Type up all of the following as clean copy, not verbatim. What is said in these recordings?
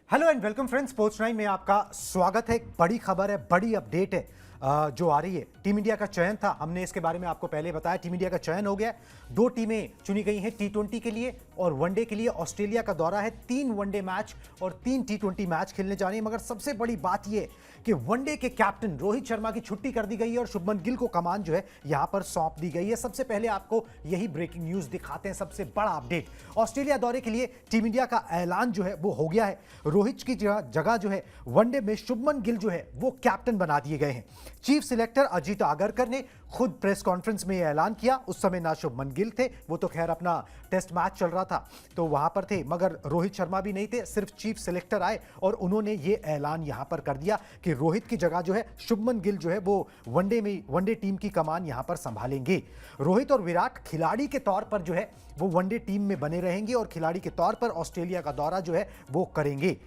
Hello and welcome friends, sports 9 में आपका स्वागत है। एक बड़ी खबर है, बड़ी अपडेट है जो आ रही है। टीम इंडिया का चयन था, हमने इसके बारे में आपको पहले बताया। टीम इंडिया का चयन हो गया। 2 टीमें चुनी गई हैं T20 के लिए और वनडे के लिए। ऑस्ट्रेलिया का दौरा है, 3 वनडे मैच और 3 T20 मैच खेलने जाने हैं। मगर सबसे बड़ी बात यह कि वनडे के कैप्टन रोहित शर्मा की छुट्टी कर दी गई है और शुभमन गिल को कमान जो है यहां पर सौंप दी गई है। सबसे पहले आपको यही ब्रेकिंग न्यूज दिखाते हैं, सबसे बड़ा अपडेट। ऑस्ट्रेलिया दौरे के लिए टीम इंडिया का ऐलान जो है वो हो गया है। रोहित की जगह जो है वनडे में शुभमन गिल जो है वो कैप्टन बना दिए गए हैं। चीफ सिलेक्टर अजीत आगरकर ने खुद प्रेस कॉन्फ्रेंस में यह ऐलान किया। उस समय ना शुभमन गिल थे, वो तो खैर अपना टेस्ट मैच चल रहा था तो वहां पर थे, मगर रोहित शर्मा भी नहीं थे। सिर्फ चीफ सिलेक्टर आए और उन्होंने ये ऐलान यहां पर कर दिया कि रोहित की जगह जो है शुभमन गिल जो है वो वनडे टीम की कमान यहां पर संभालेंगे। रोहित और विराट खिलाड़ी के तौर पर जो है वो वनडे टीम में बने रहेंगे और खिलाड़ी के तौर पर ऑस्ट्रेलिया का दौरा जो है वो करेंगे।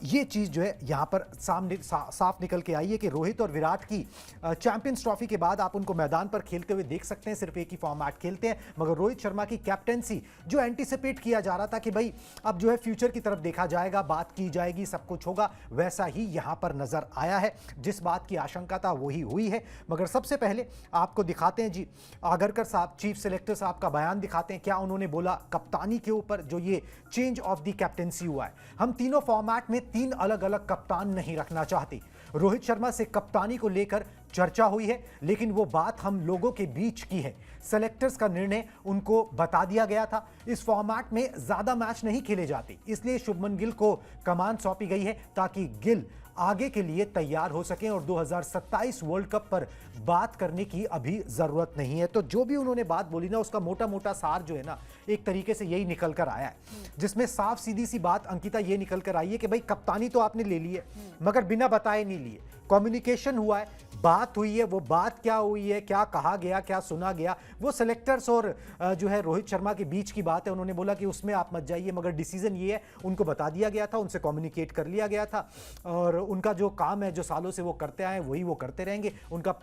ये चीज़ जो है यहाँ पर सामने साफ निकल के आई है कि रोहित और विराट की चैंपियंस ट्रॉफी के बाद आप उनको मैदान पर खेलते हुए देख सकते हैं। सिर्फ एक ही फॉर्मेट खेलते हैं, मगर रोहित शर्मा की कैप्टेंसी जो एंटीसिपेट किया जा रहा था कि भाई अब जो है फ्यूचर की तरफ देखा जाएगा, बात की जाएगी, सब कुछ होगा, वैसा ही यहाँ पर नजर आया है। जिस बात की आशंका था वही हुई है। मगर सबसे पहले आपको दिखाते हैं जी आगरकर साहब, चीफ सिलेक्टर साहब का बयान दिखाते हैं। क्या उन्होंने बोला कप्तानी के ऊपर जो ये चेंज ऑफ द कैप्टेंसी हुआ है। हम तीनों फॉर्मेट में 3 अलग अलग कप्तान नहीं रखना चाहते। रोहित शर्मा से कप्तानी को लेकर चर्चा हुई है, लेकिन वो बात हम लोगों के बीच की है। सेलेक्टर्स का निर्णय उनको बता दिया गया था। इस फॉर्मेट में ज्यादा मैच नहीं खेले जाते, इसलिए शुभमन गिल को कमान सौंपी गई है ताकि गिल आगे के लिए तैयार हो सके और 2027 वर्ल्ड कप पर बात करने की अभी जरूरत नहीं है। तो जो भी उन्होंने बात बोली ना, उसका मोटा मोटा सार जो है ना एक तरीके से यही निकल कर आया है, जिसमें साफ सीधी सी बात अंकिता ये निकल कर आई है कि भाई कप्तानी तो आपने ले ली है मगर बिना बताए नहीं लिए। कम्युनिकेशन हुआ है, बात हुई है, वो बात क्या हुई है, क्या कहा गया, क्या सुना गया, वो सेलेक्टर्स और जो है रोहित शर्मा के बीच की बात है। उन्होंने बोला कि उसमें आप मत जाइए, मगर डिसीजन ये है, उनको बता दिया गया था, उनसे कम्युनिकेट कर लिया गया था और उनका जो काम है, जो सालों से वो करते आए वही वो करते रहेंगे। उनका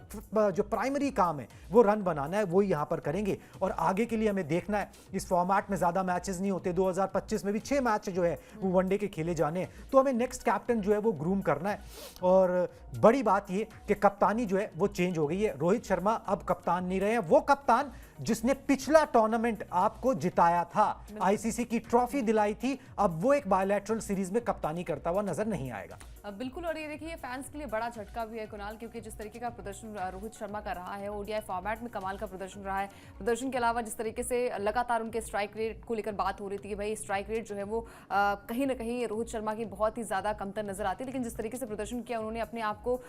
जो प्राइमरी काम है वो रन बनाना है, वही यहाँ पर करेंगे और आगे के लिए हमें देखना है। इस फॉर्मेट में ज़्यादा मैचेस नहीं होते, 2025 में भी 6 मैच जो है वो वनडे के खेले जाने हैं, तो हमें नेक्स्ट कैप्टन जो है वो ग्रूम करना है। और बड़ी बात ये कि कप्तानी जो है वो चेंज हो गई है। रोहित शर्मा अब कप्तान नहीं रहे हैं, वो कप्तान जिसने पिछला टूर्नामेंट आपको जिताया था, आईसीसी की ट्रॉफी दिलाई थी, अब वो एक बायलैटरल सीरीज में कप्तानी करता हुआ नजर नहीं आएगा। बिल्कुल, और ये देखिए फैंस के लिए बड़ा झटका भी है कुणाल, क्योंकि जिस तरीके का प्रदर्शन रोहित शर्मा का रहा है, ओडीआई फॉर्मेट में कमाल का प्रदर्शन रहा है। प्रदर्शन के अलावा जिस तरीके से लगातार उनके स्ट्राइक रेट को लेकर बात हो रही थी कि भाई स्ट्राइक रेट जो है वो कहीं ना कहीं रोहित शर्मा की बहुत ही ज़्यादा कमतर नजर आती है, लेकिन जिस तरीके से प्रदर्शन किया उन्होंने अपने आप को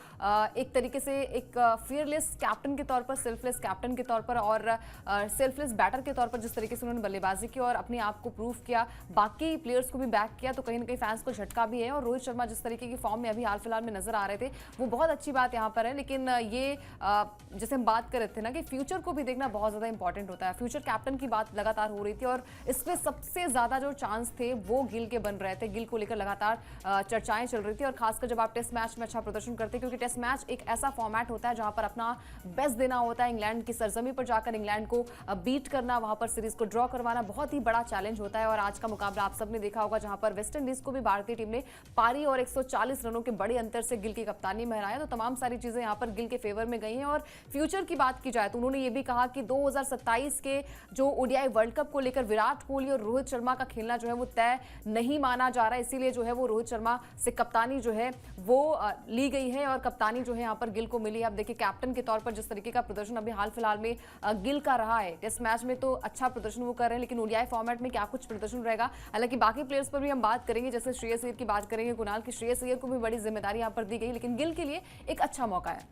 एक तरीके से एक फियरलेस कैप्टन के तौर पर, सेल्फलेस कैप्टन के तौर पर और सेल्फलेस बैटर के तौर पर जिस तरीके से उन्होंने बल्लेबाजी की और अपने आप को प्रूव किया, बाकी प्लेयर्स को भी बैक किया, तो कहीं ना कहीं फैंस को झटका भी है। और रोहित शर्मा जिस तरीके की फॉर्म में अभी हाल फिलहाल में नजर आ रहे थे, वो बहुत अच्छी बात यहाँ पर है। लेकिन ये जैसे हम बात कर रहे थे ना कि फ्यूचर को भी देखना बहुत ज्यादा इंपॉर्टेंट होता है। फ्यूचर कैप्टन की बात लगातार हो रही थी और इसमें सबसे ज्यादा जो चांस थे वो गिल के बन रहे थे। गिल को लेकर लगातार चर्चाएं चल रही थी और खासकर जब आप टेस्ट मैच में अच्छा प्रदर्शन करते हैं, क्योंकि टेस्ट मैच एक ऐसा फॉर्मेट होता है जहां पर अपना बेस्ट देना होता है। इंग्लैंड की सरजमी पर जाकर इंग्लैंड को बीट करना, वहां पर सीरीज को ड्रॉ करवाना बहुत ही बड़ा चैलेंज होता है। और आज का मुकाबला आप सबने देखा होगा जहां पर वेस्ट इंडीज को भी भारतीय टीम ने पारी और 140 रनों के बड़े अंतर से गिल की कप्तानी में हराया। तो तमाम सारी चीजें यहां पर गिल के फेवर में गई हैं। और फ्यूचर की बात की जाए तो उन्होंने ये भी कहा कि 2027 के जो ओडीआई वर्ल्ड कप को लेकर विराट कोहली और रोहित शर्मा का खेलना जो है वो तय नहीं माना जा रहा है, इसीलिए जो है वो रोहित शर्मा से कप्तानी जो है वो ली गई है और कप्तानी जो है यहाँ पर गिल को मिली है। अब देखिए कैप्टन के तौर पर जिस तरीके का प्रदर्शन अभी हाल फिलहाल में गिल का रहा है, टेस्ट मैच में तो अच्छा प्रदर्शन वो कर रहे हैं, लेकिन ओडीआई फॉर्मेट में क्या कुछ प्रदर्शन रहेगा। हालांकि बाकी प्लेयर्स पर भी हम बात करेंगे, जैसे श्रेयस अय्यर की बात करेंगे कुणाल की, श्रेयस अय्यर को भी बड़ी जिम्मेदारी यहाँ पर दी गई, लेकिन गिल के लिए एक अच्छा मौका है।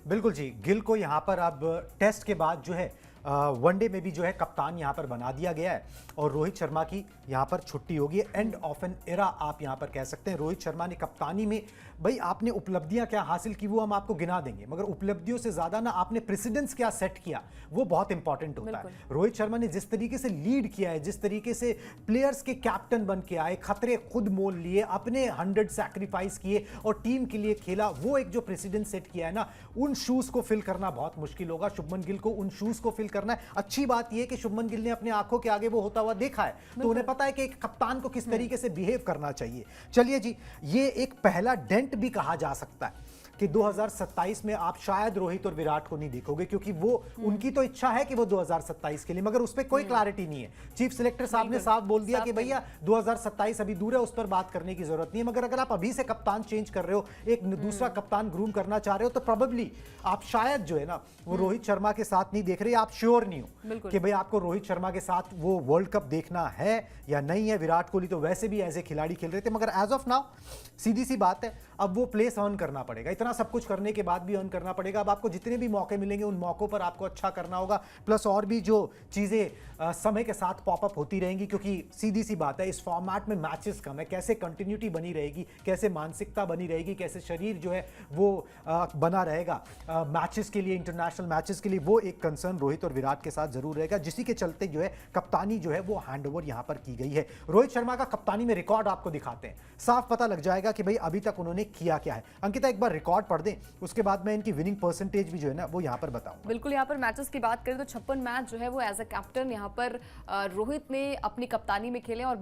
बिल्कुल जी, गिल को यहाँ पर अब टेस्ट के बाद जो है वनडे में भी जो है कप्तान यहाँ पर बना दिया गया है और रोहित शर्मा की यहाँ पर छुट्टी होगी। एंड ऑफ एन एरा आप यहाँ पर कह सकते हैं। रोहित शर्मा ने कप्तानी में, भाई आपने उपलब्धियां क्या हासिल की वो हम आपको गिना देंगे, मगर उपलब्धियों से ज्यादा ना आपने प्रेसिडेंस क्या सेट किया वो बहुत इंपॉर्टेंट होता है। रोहित शर्मा ने जिस तरीके से लीड किया है, जिस तरीके से प्लेयर्स के कैप्टन बन के आए, खतरे खुद मोल लिए, अपने 100 सैक्रिफाइस किए और टीम के लिए खेला, वो एक जो प्रेसिडेंस सेट किया है ना, उन शूज को फिल करना बहुत मुश्किल होगा। शुभमन गिल को उन शूज को फिल करना है। अच्छी बात यह कि शुभमन गिल ने अपने आंखों के आगे वो होता हुआ देखा है, तो उन्हें पता है कि एक कप्तान को किस तरीके से बिहेव करना चाहिए। चलिए जी, ये एक पहला डेंट भी कहा जा सकता है कि 2027 में आप शायद रोहित और विराट को नहीं देखोगे, क्योंकि वो उनकी तो इच्छा है कि वो 2027 के लिए, मगर उस पर कोई क्लैरिटी नहीं है। चीफ सिलेक्टर साहब ने साफ बोल दिया कि भैया 2027 अभी दूर है, उस पर बात करने की जरूरत नहीं है। मगर अगर आप अभी से कप्तान चेंज कर रहे हो, एक दूसरा कप्तान ग्रूम करना चाह रहे हो, तो प्रोबेबली आप शायद जो है ना वो रोहित शर्मा के साथ नहीं देख रहे, आप श्योर नहीं हो कि भाई आपको रोहित शर्मा के साथ वो वर्ल्ड कप देखना है या नहीं है। विराट कोहली तो वैसे भी एज ए खिलाड़ी खेल रहे थे, मगर एज ऑफ नाउ सीधी सी बात है, अब वो प्लेस अर्न करना पड़ेगा। इतना सब कुछ करने के बाद भी अर्न करना पड़ेगा। अब आपको जितने भी मौके मिलेंगे उन मौकों पर आपको अच्छा करना होगा, प्लस और भी जो चीजें समय के साथ पॉपअप होती रहेंगी, क्योंकि सीधी सी बात है इस फॉर्मेट में मैचेस कम है। कैसे कंटिन्यूटी बनी रहेगी, कैसे मानसिकता बनी रहेगी, कैसे शरीर जो है वो बना रहेगा मैचेस के लिए, इंटरनेशनल मैचेस के लिए, वो एक कंसर्न रोहित और विराट के साथ जरूर रहेगा, जिसी के चलते जो है कप्तानी जो है वो हैंडओवर यहां पर की गई है। रोहित शर्मा का कप्तानी में रिकॉर्ड आपको दिखाते हैं, साफ पता लग जाएगा कि भाई अभी तक उन्होंने किया क्या है। अंकिता एक बार रिकॉर्ड पढ़ दें, उसके बाद मैं इनकी विनिंग परसेंटेज भी जो है ना वो यहां पर बताऊंगा। बिल्कुल, यहाँ पर मैचेस की बात करें तो 56 मैच जो है वो एज अ कैप्टन यहाँ पर रोहित ने अपनी कप्तानी में खेले और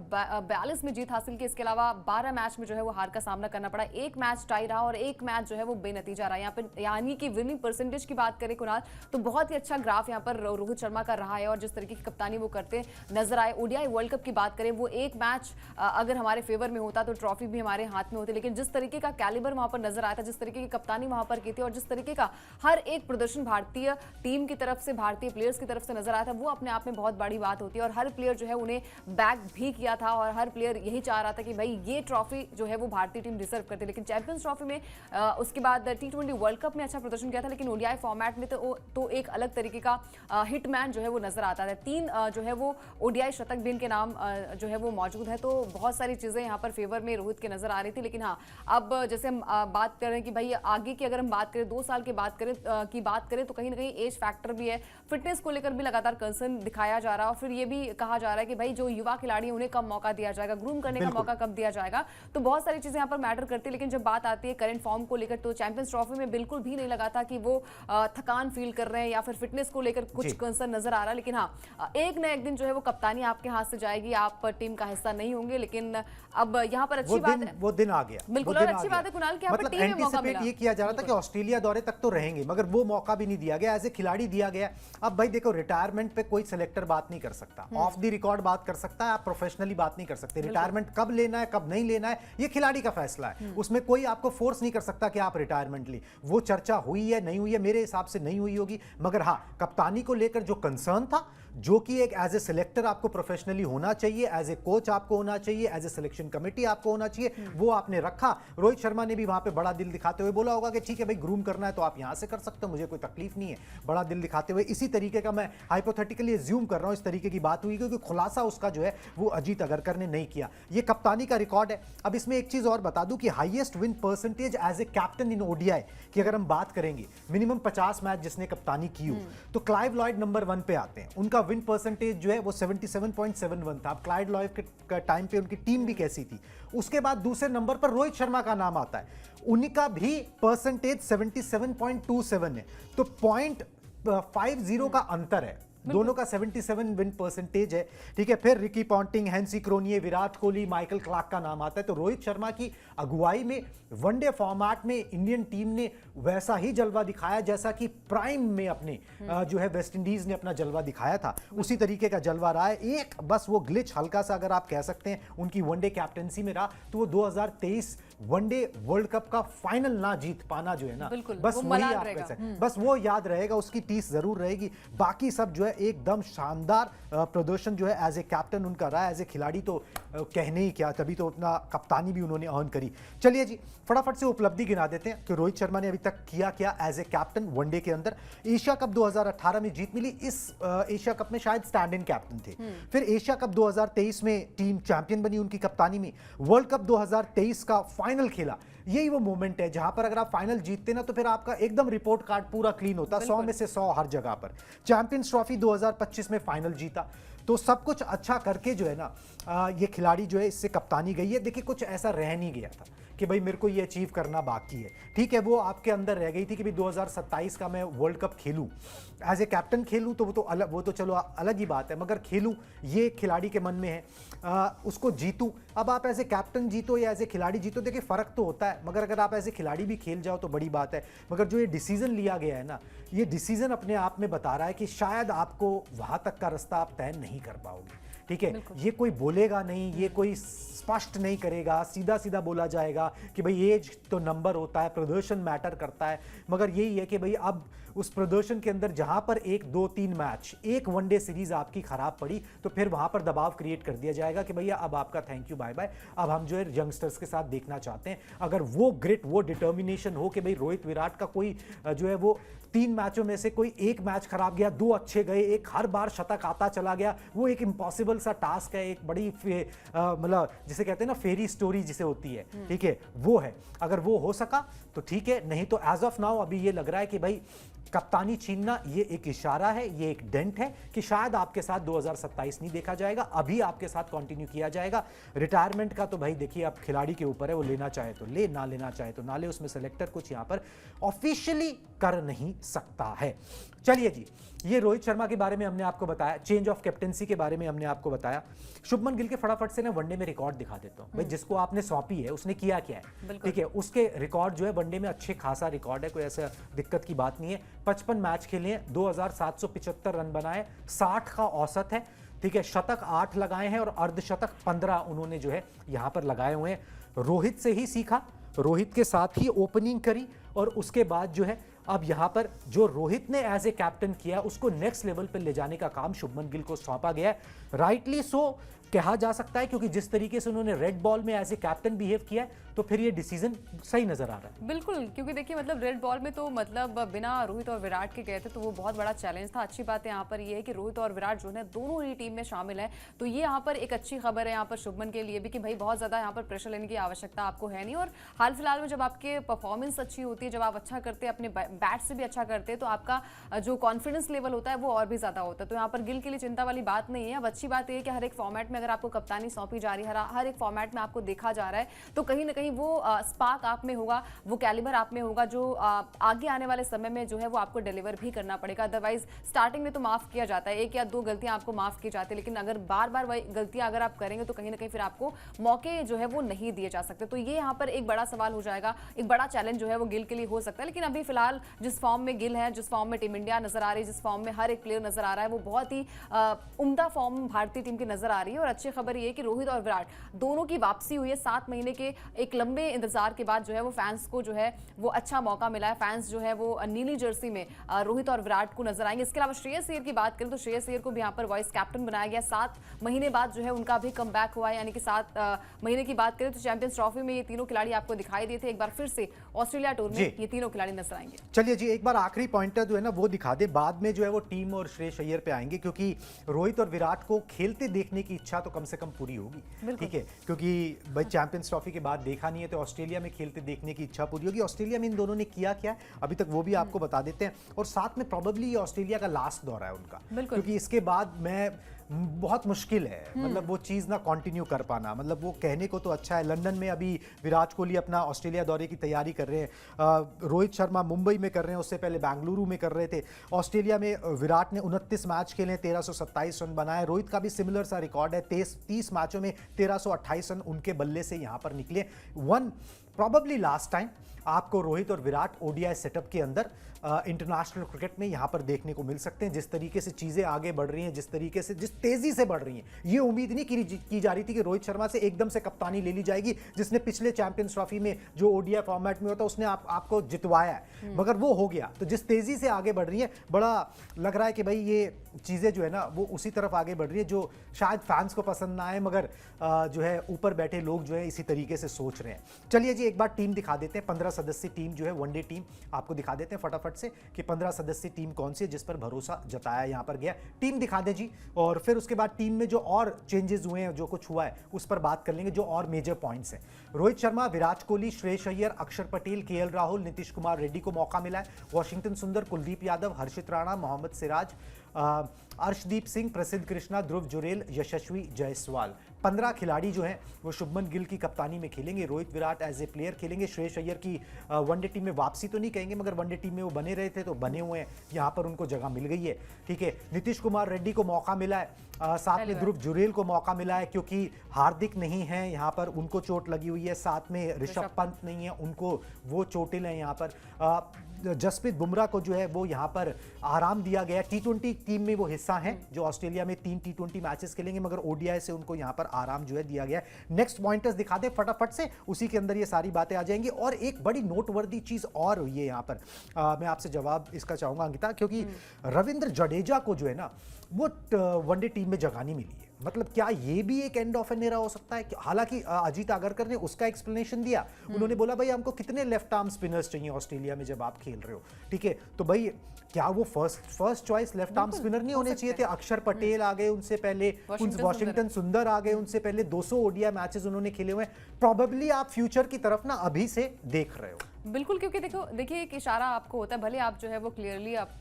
42 में जीत हासिल की। इसके अलावा 12 मैच में जो है वो हार का सामना करना पड़ा, एक मैच टाई रहा और एक मैच जो है वो बेनतीजा रहा। यहाँ पर यानी कि विनिंग परसेंटेज की बात करें कुणाल, तो बहुत ही अच्छा ग्राफ यहाँ पर रोहित शर्मा का रहा है और जिस तरीके की कप्तानी वो करते नजर आए। ओडीआई वर्ल्ड कप की बात करें, वो एक मैच अगर हमारे फेवर में होता तो ट्रॉफी भी हमारे हाथ में होती, लेकिन जिस तरीके का कैलिबर वहां पर नजर आया था, जिस तरीके की कप्तानी वहां पर की थी और जिस तरीके का हर एक प्रदर्शन भारतीय टीम की तरफ से, भारतीय प्लेयर्स की तरफ से नजर आया था, वो अपने आप में बहुत बड़ी बात होती है। और हर प्लेयर जो है उन्हें बैक भी किया था और हर प्लेयर यही चाह रहा था कि भाई ये ट्रॉफी जो है वो भारतीय टीम डिजर्व करती है। लेकिन चैंपियंस ट्रॉफी में उसके बाद T20 वर्ल्ड कप में अच्छा प्रदर्शन किया था, लेकिन ओडीआई फॉर्मेट में तो एक अलग तरीके का हिटमैन जो है वो नजर आता है। 3 जो है वो ओडीआई शतक भी इनके नाम जो है वो मौजूद है, तो बहुत सारी चीजें यहाँ पर फेवर में रोहित के नजर आ रही थी। लेकिन हाँ, अब जैसे हम बात कर रहे हैं कि भाई आगे की अगर हम बात करें, 2 साल की बात करें तो कहीं ना कहीं एज फैक्टर भी है, फिटनेस को लेकर भी लगातार कंसर्न दिखाया जा रहा है और फिर ये भी कहा जा रहा है कि भाई जो युवा खिलाड़ी हैं उन्हें कब मौका दिया जाएगा, ग्रूम करने का मौका कब दिया जाएगा। तो बहुत सारी चीजें यहाँ पर मैटर करती है। लेकिन जब बात आती है करंट फॉर्म को लेकर, तो चैंपियंस ट्रॉफी में बिल्कुल भी नहीं लगा था कि वो थकान फील कर रहे हैं या फिर फिटनेस को लेकर कुछ कंसर्न नजर आ रहा है। लेकिन हाँ, एक न एक दिन जो है वो कप्तानी आपके हाथ से जाएगी, आप टीम का हिस्सा नहीं होंगे। लेकिन अब यहाँ पर अच्छी बात है, वो दिन आ गया, बिल्कुल, और अच्छी बात है कुणाल कि यहाँ पर टीम में मौका मिला। ये किया जा रहा था कि ऑस्ट्रेलिया दौरे तक तो रहेंगे, मगर वो मौका भी नहीं दिया गया, एज ए खिलाड़ी दिया गया। अब भाई देखो, रिटायरमेंट पे कोई सिलेक्टर बात नहीं कर सकता, ऑफ द रिकॉर्ड बात कर सकता है, आप प्रोफेशनली बात नहीं कर सकते। रिटायरमेंट कब लेना है कब नहीं लेना है ये खिलाड़ी का फैसला है, उसमें कोई आपको फोर्स नहीं कर सकता कि आप रिटायरमेंट ली। वो चर्चा हुई है नहीं हुई है, मेरे हिसाब से नहीं हुई होगी, मगर हाँ, कप्तानी को लेकर जो कंसर्न था, जो कि एक एज ए सिलेक्टर आपको प्रोफेशनली होना चाहिए, एज ए कोच आपको होना चाहिए, एज ए सिलेक्शन कमेटी आपको होना चाहिए, वो आपने रखा। रोहित शर्मा ने भी वहां पे बड़ा दिल दिखाते हुए बोला होगा कि ठीक है भाई, ग्रूम करना है तो आप यहां से कर सकते हो, मुझे कोई तकलीफ नहीं है, बड़ा दिल दिखाते हुए। इसी तरीके का मैं हाइपोथेटिकली अज्यूम कर रहा हूं, इस तरीके की बात हुई, क्योंकि खुलासा उसका जो है वो अजीत अगरकर ने नहीं किया। ये कप्तानी का रिकॉर्ड है। अब इसमें एक चीज और बता दूं कि highest win percentage as a captain in ODI की अगर हम बात करेंगे, मिनिमम 50 मैच जिसने कप्तानी की हो, तो क्लाइव लॉयड नंबर 1 पे आते हैं। उनका विन परसेंटेज जो है वो 77.71 था। अब क्लाइव लॉयड के टाइम पे उनकी टीम भी कैसी थी। उसके बाद दूसरे नंबर पर रोहित शर्मा का नाम आता है, उनका भी परसेंटेज 77.27 है, तो 0.50 का अंतर है, दोनों का 77 विन परसेंटेज है। ठीक है, फिर Ricky Ponting, Hansie Cronje, Virat Kohli, Michael Clarke का नाम आता है। तो रोहित शर्मा की अगुवाई में वनडे फॉर्मेट में इंडियन टीम ने वैसा ही जलवा दिखाया जैसा कि प्राइम में अपने जो है वेस्ट इंडीज ने अपना जलवा दिखाया था, उसी तरीके का जलवा रहा है। एक बस वो ग्लिच हल्का सा अगर आप कह सकते हैं उनकी वनडे कैप्टनसी में रहा, तो वो 2023 वनडे वर्ल्ड कप का फाइनल ना जीत पाना जो है ना, बस वही आप कह सकते हैं, बस वो याद रहेगा, उसकी टीस जरूर रहेगी। बाकी सब जो है एकदम शानदार प्रदर्शन जो है एज ए कैप्टन उनका रहा, एज ए खिलाड़ी तो कहने ही क्या, तभी तो अपना कप्तानी भी उन्होंने अर्न करी। चलिए जी, फटाफट से उपलब्धि गिना देते हैं कि रोहित शर्मा ने अभी तक किया क्या एज ए कैप्टन वनडे के अंदर। एशिया कप 2018 में जीत मिली, इस एशिया कप में शायद स्टैंड इन कैप्टन थे। फिर एशिया कप 2023 में टीम चैंपियन बनी उनकी कप्तानी में। वर्ल्ड कप 2023 का फाइनल खेला, यही वो मोमेंट है जहां पर अगर आप फाइनल जीतते ना तो फिर आपका एकदम रिपोर्ट कार्ड पूरा क्लीन होता, 100 में से 100 हर जगह पर। चैंपियंस ट्रॉफी 2025 में फाइनल जीता, तो सब कुछ अच्छा करके जो है ना ये खिलाड़ी जो है इससे कप्तानी गई है। देखिए, कुछ ऐसा रह नहीं गया था कि भाई मेरे को ये अचीव करना बाकी है। ठीक है, वो आपके अंदर रह गई थी कि भाई 2027 का मैं वर्ल्ड कप खेलूं, एज ए कैप्टन खेलूं, तो वो तो चलो अलग ही बात है, मगर खेलूं ये खिलाड़ी के मन में है, उसको जीतूं। अब आप एज ए कैप्टन जीतो या एज ए खिलाड़ी जीतो, देखिए फर्क तो होता है, मगर अगर आप एज ए खिलाड़ी भी खेल जाओ तो बड़ी बात है। मगर जो ये डिसीजन लिया गया है ना, ये डिसीजन अपने आप में बता रहा है कि शायद आपको वहां तक का रास्ता आप तय नहीं कर पाओगे। ठीक है, ये कोई बोलेगा नहीं, ये कोई स्पष्ट नहीं करेगा, सीधा सीधा बोला जाएगा कि भाई एज तो नंबर होता है, प्रदर्शन मैटर करता है, मगर यही है कि भाई अब उस प्रदर्शन के अंदर जहां पर 1, 2, 3 मैच, एक वनडे सीरीज आपकी खराब पड़ी, तो फिर वहां पर दबाव क्रिएट कर दिया जाएगा कि भैया अब आपका थैंक यू बाय बाय, अब हम जो है यंगस्टर्स के साथ देखना चाहते हैं। अगर वो ग्रिट, वो डिटर्मिनेशन हो कि भाई रोहित विराट का कोई जो है वो 3 मैचों में से कोई एक मैच खराब गया, 2 अच्छे गए, एक हर बार शतक आता चला गया, वो एक इम्पॉसिबल सा टास्क है, एक बड़ी मतलब जिसे कहते हैं ना फेरी स्टोरी जिसे होती है, ठीक है, वो है। अगर वो हो सका तो ठीक है, नहीं तो एज ऑफ नाउ अभी ये लग रहा है कि भाई कप्तानी छीनना ये एक इशारा है, ये एक डेंट है कि शायद आपके साथ 2027 नहीं देखा जाएगा, अभी आपके साथ कंटिन्यू किया जाएगा। रिटायरमेंट का तो भाई देखिए अब खिलाड़ी के ऊपर है, वो लेना चाहे तो ले, ना लेना चाहे तो ना ले, उसमें सेलेक्टर कुछ यहां पर ऑफिशियली कर नहीं सकता है। चलिए जी, ये रोहित शर्मा के बारे में हमने आपको बताया, चेंज ऑफ कैप्टेंसी के बारे में हमने आपको बताया। शुभमन गिल के फटाफट से ना वनडे में रिकॉर्ड दिखा देता हूं भाई, जिसको आपने सौंपी है उसने किया क्या है, ठीक है, उसके रिकॉर्ड जो है वनडे में अच्छे खासा रिकॉर्ड है, कोई ऐसा दिक्कत की बात नहीं है। 55 मैच खेले हैं, 2775 रन बनाए, 60 का औसत है, ठीक है, शतक 8 लगाए हैं और अर्धशतक 15 उन्होंने जो है यहां पर लगाए हुए हैं। रोहित से ही सीखा, रोहित के साथ ही ओपनिंग करी, और उसके बाद जो है अब यहां पर जो रोहित ने एज ए कैप्टन किया उसको नेक्स्ट लेवल पर ले जाने का काम शुभमन गिल को सौंपा गया है। राइटली सो कहा जा सकता है, क्योंकि जिस तरीके से उन्होंने रेड बॉल में एज ए कैप्टन बिहेव किया है, तो फिर ये डिसीजन सही नजर आ रहा है। बिल्कुल, क्योंकि देखिए मतलब रेड बॉल में तो मतलब बिना रोहित और विराट के गए थे, तो वो बहुत बड़ा चैलेंज था। अच्छी बात यहाँ पर ये है कि रोहित और विराट जो है दोनों ही टीम में शामिल है, तो ये यहाँ पर एक अच्छी खबर है यहाँ पर शुभमन के लिए भी कि भाई बहुत ज्यादा यहाँ पर प्रेशर लेने की आवश्यकता आपको है नहीं। और हाल फिलहाल में जब आपके परफॉर्मेंस अच्छी होती है, जब आप अच्छा करते हैं, अपने बैट से भी अच्छा करते हैं, तो आपका जो कॉन्फिडेंस लेवल होता है वो और भी ज्यादा होता है। तो यहाँ पर गिल के लिए चिंता वाली बात नहीं है। अब अच्छी बात यह है कि हर एक फॉर्मेट में अगर आपको कप्तानी सौंपी जा रही है, हर एक फॉर्मेट में आपको देखा जा रहा है, तो कहीं ना कहीं वो स्पार्क आप में होगा, वो कैलिबर आप में होगा, जो आगे आने वाले समय में जो है वो आपको डिलीवर भी करना पड़ेगा। अदरवाइज स्टार्टिंग में तो माफ किया जाता है, 1 या 2 गलतियां आपको माफ की जाती है, लेकिन अगर बार बार वही गलतियां अगर आप करेंगे तो कहीं ना कहीं फिर आपको मौके जो है वो नहीं दिए जा सकते। तो ये यहाँ पर एक बड़ा सवाल हो जाएगा, एक बड़ा चैलेंज जो है वो गिल के लिए हो सकता है। लेकिन अभी फिलहाल जिस फॉर्म में गिल है, जिस फॉर्म में टीम इंडिया नजर आ रही है, जिस फॉर्म में हर एक प्लेयर नजर आ रहा है, वो बहुत ही उम्दा फॉर्म भारतीय टीम की नजर आ रही है। और अच्छी खबर ये है कि रोहित और विराट दोनों की वापसी हुई है 7 महीने के एक लंबे इंतजार के बाद, जो है वो फैंस को जो है वो अच्छा मौका मिला है। फैंस जो है वो नीली जर्सी में रोहित और विराट को नजर आएंगे। इसके अलावा श्रेयस अय्यर की बात करें तो श्रेयस अय्यर को भी यहाँ पर वाइस कैप्टन बनाया गया, 7 महीने बाद जो है उनका भी कम बैक हुआ है। यानी कि 7 महीने की बात करें तो चैंपियंस ट्रॉफी में ये तीनों खिलाड़ी आपको दिखाई दिए थे, एक बार फिर से ऑस्ट्रेलिया टूर में ये तीनों खिलाड़ी नजर आएंगे। चलिए जी, एक बार आखिरी पॉइंटर जो है ना वो दिखा दे, बाद में जो है वो टीम और श्रेयस अय्यर पे आएंगे, क्योंकि रोहित और विराट को खेलते देखने की इच्छा तो कम से कम पूरी होगी, ठीक है, क्योंकि भाई चैंपियंस ट्रॉफी के बाद देखा नहीं है, तो ऑस्ट्रेलिया में खेलते देखने की इच्छा पूरी होगी। ऑस्ट्रेलिया में इन दोनों ने किया क्या अभी तक वो भी आपको बता देते हैं, और साथ में प्रोबेबली ये ऑस्ट्रेलिया का लास्ट दौरा है उनका, क्योंकि इसके बाद मैं बहुत मुश्किल है, मतलब वो चीज़ ना कंटिन्यू कर पाना। मतलब वो कहने को तो अच्छा है, लंदन में अभी विराट कोहली अपना ऑस्ट्रेलिया दौरे की तैयारी कर रहे हैं, रोहित शर्मा मुंबई में कर रहे हैं, उससे पहले बेंगलुरु में कर रहे थे। ऑस्ट्रेलिया में विराट ने 29 मैच खेले, 1327 रन बनाए। रोहित का भी सिमिलर सा रिकॉर्ड है, 30 मैचों में 1328 रन उनके बल्ले से यहाँ पर निकले। प्रॉबेबली लास्ट टाइम आपको रोहित और विराट ओडीआई सेटअप के अंदर इंटरनेशनल क्रिकेट में यहां पर देखने को मिल सकते हैं। जिस तरीके से चीजें आगे बढ़ रही हैं, जिस तरीके से जिस तेजी से बढ़ रही हैं, ये उम्मीद नहीं की जा रही थी कि रोहित शर्मा से एकदम से कप्तानी ले ली जाएगी, जिसने पिछले चैंपियंस ट्रॉफी में जो ओडीआई फॉर्मेट में होता उसने आपको जितवाया है, मगर वो हो गया। तो जिस तेजी से आगे बढ़ रही है, बड़ा लग रहा है कि भाई ये चीजें जो है ना वो उसी तरफ आगे बढ़ रही है, जो शायद फैंस को पसंद ना आए, मगर जो है ऊपर बैठे लोग जो है इसी तरीके से सोच रहे हैं। चलिए जी, एक बार टीम दिखा देते हैं, 15 सदस्यीय टीम जो है वनडे टीम आपको दिखा देते हैं फटाफट से कि 15 सदस्यीय टीम कौन सी है जिस पर भरोसा जताया यहां पर गया। टीम दिखा दे जी, और फिर उसके बाद टीम में जो और चेंजेस हुए हैं, जो कुछ हुआ है उस पर बात कर लेंगे, जो और मेजर पॉइंट्स हैं। रोहित शर्मा, विराट कोहली, श्रेयस अय्यर, अक्षर पटेल, केएल राहुल, नीतीश कुमार रेड्डी को मौका मिला है। वॉशिंगटन सुंदर, कुलदीप यादव, हर्षित राणा, मोहम्मद सिराज, अर्शदीप सिंह, प्रसिद्ध कृष्णा, ध्रुव जुरेल, यशस्वी जायसवाल, 15 खिलाड़ी जो हैं वो शुभमन गिल की कप्तानी में खेलेंगे। Rohit Virat as a player खेलेंगे। श्रेयस अय्यर की वनडे टीम में वापसी तो नहीं कहेंगे, मगर वनडे टीम में वो बने रहे थे तो बने हुए हैं, यहाँ पर उनको जगह मिल गई है। ठीक है, नीतीश कुमार रेड्डी को मौका मिला है, साथ में ध्रुव जुरेल को मौका मिला है क्योंकि हार्दिक नहीं है यहाँ पर, उनको चोट लगी हुई है, साथ में ऋषभ पंत नहीं है, उनको वो चोटिल है यहाँ पर। जसप्रीत बुमराह को जो है वो यहाँ पर आराम दिया गया। टी20 टीम में वो हिस्सा हैं जो ऑस्ट्रेलिया में 3 टी20 मैचेस खेलेंगे, मगर ओडीआई से उनको यहाँ पर आराम जो है दिया गया है। नेक्स्ट पॉइंटर्स दिखा दे फटाफट से, उसी के अंदर ये सारी बातें आ जाएंगी। और एक बड़ी नोटवर्दी चीज और हुई है यहाँ पर, मैं आपसे जवाब इसका चाहूंगा अंकिता, क्योंकि रविंद्र जडेजा को जो है ना वो वनडे टीम में जगह नहीं मिली है। मतलब क्या ये भी एक एंड ऑफ एन एरा हो सकता है? हालांकि अजीत आगरकर ने उसका एक्सप्लेनेशन दिया, उन्होंने बोला भाई हमको कितने लेफ्ट आर्म स्पिनर्स चाहिए ऑस्ट्रेलिया में जब आप खेल रहे हो, ठीक है, तो भाई क्या वो first choice left arm spinner नहीं होने चाहिए थे? अक्षर पटेल आ गए उनसे पहले, वॉशिंगटन सुंदर आ गए उनसे पहले, 200 ओडीआई मैचेस उन्होंने खेले हुए। प्रॉबेबली आप फ्यूचर की तरफ ना अभी से देख रहे हो। बिल्कुल, क्योंकि देखिए एक इशारा आपको होता है, भले आप जो है वो क्लियरली आप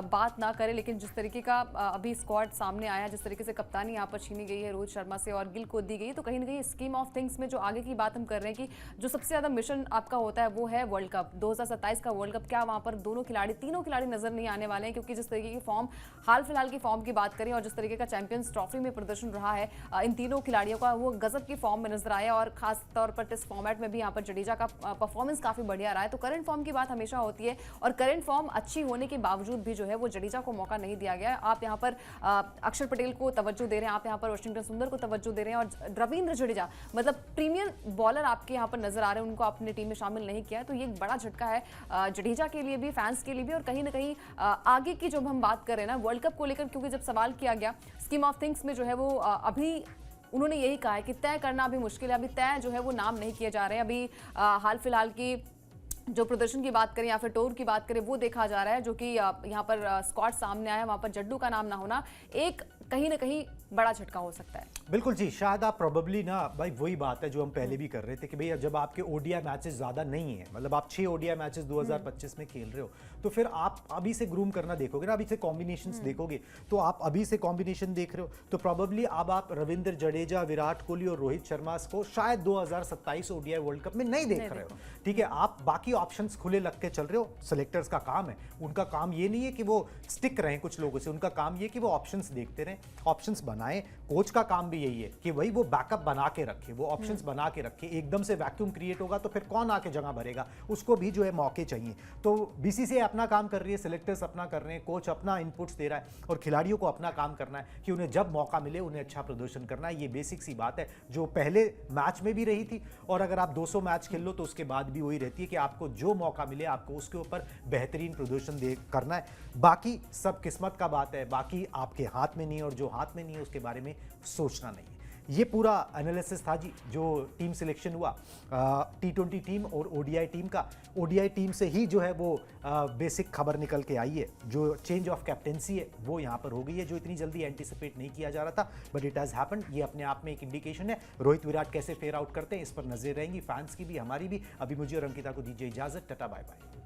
बात ना करें, लेकिन जिस तरीके का अभी स्क्वाड सामने आया, जिस तरीके से कप्तानी यहाँ पर छीनी गई है रोहित शर्मा से और गिल को दी गई, तो कहीं ना कहीं स्कीम ऑफ थिंग्स में जो आगे की बात हम कर रहे हैं कि जो सबसे ज़्यादा मिशन आपका होता है वो है वर्ल्ड कप 2027 का वर्ल्ड कप। क्या वहाँ पर तीनों खिलाड़ी नजर नहीं आने वाले हैं? क्योंकि जिस तरीके की फॉर्म हाल फिलहाल की फॉर्म की बात करें और जिस तरीके का चैंपियंस ट्रॉफी में प्रदर्शन रहा है इन तीनों खिलाड़ियों का, वो गजब की फॉर्म में नजर आया। और खास तौर पर टेस्ट फॉर्मेट में भी यहाँ पर जडेजा का परफॉर्मेंस काफी बढ़िया रहा है। तो करंट फॉर्म की बात हमेशा होती है और करंट फॉर्म अच्छी होने के बावजूद भी जो है वो जडेजा को मौका नहीं दिया गया है। आप यहाँ पर अक्षर पटेल को तवज्जो दे रहे हैं, आप यहाँ पर वॉशिंगटन सुंदर को तवज्जो दे रहे हैं, और रविंद्र जडेजा मतलब प्रीमियर बॉलर आपके यहाँ पर नजर आ रहे हैं, उनको अपनी टीम में शामिल नहीं किया है। तो ये एक बड़ा झटका है जडेजा के लिए भी, फैंस के लिए भी, और कहीं ना कहीं आगे की जब हम बात कर रहे हैं ना वर्ल्ड कप को लेकर, क्योंकि जब सवाल किया गया स्कीम ऑफ थिंग्स में जो है वो अभी उन्होंने यही कहा है कि तय करना अभी मुश्किल है, अभी तय जो है वो नाम नहीं किए जा रहे हैं। अभी हाल फिलहाल की जो प्रदर्शन की बात करें या फिर टूर की बात करें वो देखा जा रहा है, जो कि यहाँ पर स्क्वाड सामने आया, वहाँ पर जड्डू का नाम ना होना एक कहीं ना कहीं बड़ा झटका हो सकता है। बिल्कुल जी, शायद आप प्रोबेबली ना भाई वही बात है जो हम पहले भी कर रहे थे कि भाई जब आपके ओडीआई मैचेस ज़्यादा नहीं है, मतलब आप 6 ओडीआई मैचेस 2025 में खेल रहे हो, तो फिर आप अभी से ग्रूम करना देखोगे ना, अभी से कॉम्बिनेशंस देखोगे, तो आप अभी से कॉम्बिनेशन देख रहे हो, तो प्रोबेबली अब आप रविंद्र जडेजा, विराट कोहली और रोहित शर्मा को शायद 2027 ओडीआई वर्ल्ड कप में नहीं देख रहे हो। ठीक है, आप बाकी ऑप्शंस खुले लग के चल रहे हो। सिलेक्टर्स का काम है, उनका काम ये नहीं है कि वो स्टिक रहें कुछ लोगों से, उनका काम ये कि वो ऑप्शंस देखते रहें, ऑप्शंस बनाएं। कोच का काम भी यही है कि वही वो बैकअप बना के रखे, वो ऑप्शंस बना के रखे। एकदम से वैक्यूम क्रिएट होगा तो फिर कौन आके जगह भरेगा? उसको भी जो है मौके चाहिए। तो बीसीसीआई अपना काम कर रही है, सिलेक्टर्स अपना कर रहे हैं, कोच अपना इनपुट्स दे रहा है, और खिलाड़ियों को अपना काम करना है कि उन्हें जब मौका मिले उन्हें अच्छा प्रदर्शन करना है। ये बेसिक सी बात है जो पहले मैच में भी रही थी, और अगर आप 200 मैच खेल लो तो उसके बाद भी वही रहती है कि आपको जो मौका मिले आपको उसके ऊपर बेहतरीन प्रदर्शन करना है। बाकी सब किस्मत का बात है, बाकी आपके हाथ में नहीं है, और जो हाथ में नहीं है उसके बारे में सोचना नहीं है। ये पूरा एनालिसिस था जी जो टीम सिलेक्शन हुआ टी20 टीम और ओडीआई टीम का। ओडीआई टीम से ही जो है वो बेसिक खबर निकल के आई है, जो चेंज ऑफ कैप्टेंसी है वो यहाँ पर हो गई है, जो इतनी जल्दी एंटिसिपेट नहीं किया जा रहा था, बट इट हैज़ हैपेंड। ये अपने आप में एक इंडिकेशन है। रोहित विराट कैसे फेयर आउट करते हैं इस पर नजर रहेंगी, फैंस की भी हमारी भी। अभी मुझे और अंकिता को दीजिए इजाजत, टाटा बाय बाय।